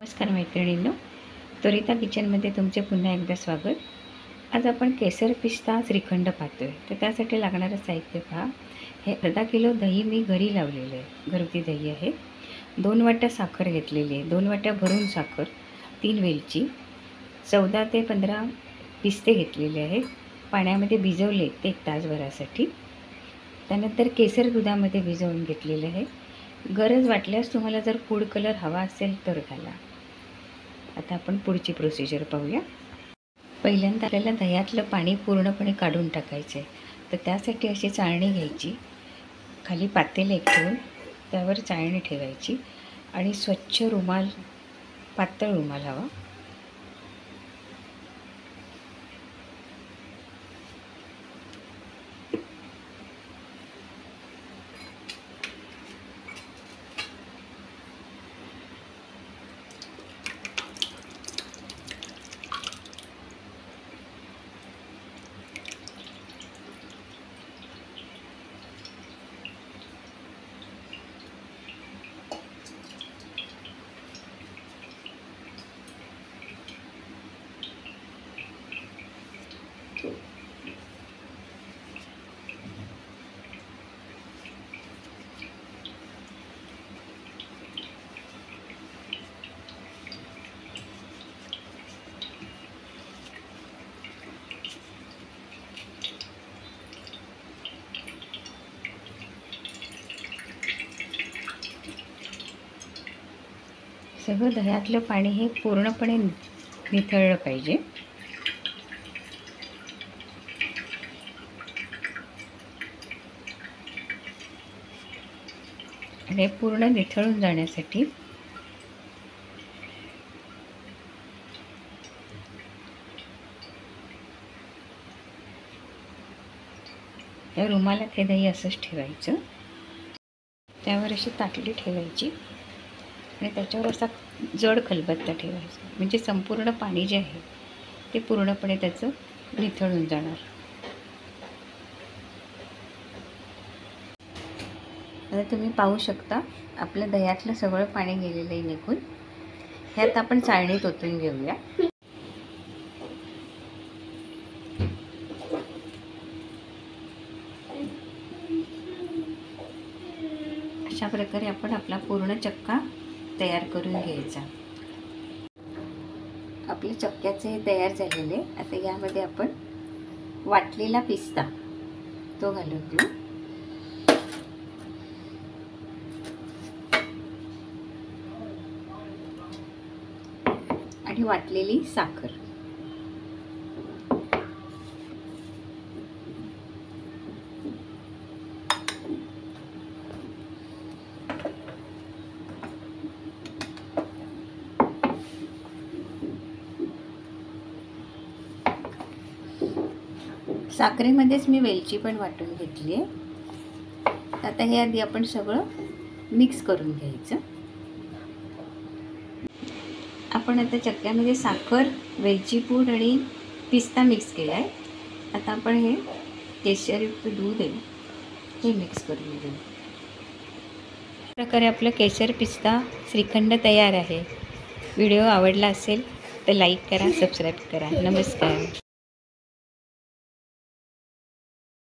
नमस्कार मैत्रिणींनो, त्वरिता किचनमध्ये तुमचे पुन्हा एकदा स्वागत. आज आपण केसर पिस्ता श्रीखंड पाहतोय. तर त्यासाठी लागणारं साहित्य पहा. हे अर्धा किलो दही मी घरी लावलेलं आहे, घरगुती दही आहे. 2 वाट्या साखर घेतलेली आहे, 2 वाट्या भरून साखर, 3 वेलची, 14 ते 15 पिस्ते घेतलेले आहेत. पाण्यामध्ये भिजवले ते 1 तासभरासाठी. त्यानंतर केसर दुधामध्ये भिजवून घेतलेले आहे. गरज वाटल्यास तुम्हाला जर फूड कलर हवा असेल तर घाला. आता आपण पुढची प्रोसिजर पाहूया. पहिल्यांदा आपल्याला दह्यातलं पाणी पूर्णपणे काढून टाकायचं आहे. तर त्यासाठी अशी चाळणी घ्यायची, खाली पातेलं एक ठेवून त्यावर चाळणी ठेवायची आणि स्वच्छ रुमाल, पातळ रुमाल हवा. सगळं दह्यातलं पाणी हे पूर्णपणे निथळलं पाहिजे. आणि पूर्ण निथळून जाण्यासाठी या रुमालात हे दही असंच ठेवायचं. त्यावर अशी ताटली ठेवायची आणि त्याच्यावर असा जड खलबत्ता ठेवायचा, म्हणजे संपूर्ण पाणी जे आहे ते पूर्णपणे त्याचं निथळून जाणार. आता तुम्ही पाहू शकता आपलं दह्यातलं सगळं पाणी गेलेलं आहे निघून. ह्यात आपण चाळणीत ओतून घेऊया. अशा प्रकारे आपण आपला पूर्ण चक्का तयार करून घ्यायचा. आपल्या चक्क्याचे तयार झालेले. आता यामध्ये आपण वाटलेला पिस्ता तो घालून घेऊ आणि वाटलेली साखर. साखरेमध्येच मी वेलची पण वाटून घेतली आहे. आता हे आधी आपण सगळं मिक्स करून घ्यायचं. आपण आता चक्क्यामध्ये साखर, वेलची पूड आणि पिस्ता मिक्स केला आहे. आता आपण हे केशरयुक्त दूध आहे हे मिक्स करून घेऊ. अशा प्रकारे आपलं केशर पिस्ता श्रीखंड तयार आहे. व्हिडिओ आवडला असेल तर लाईक करा, सबस्क्राईब करा. नमस्कार.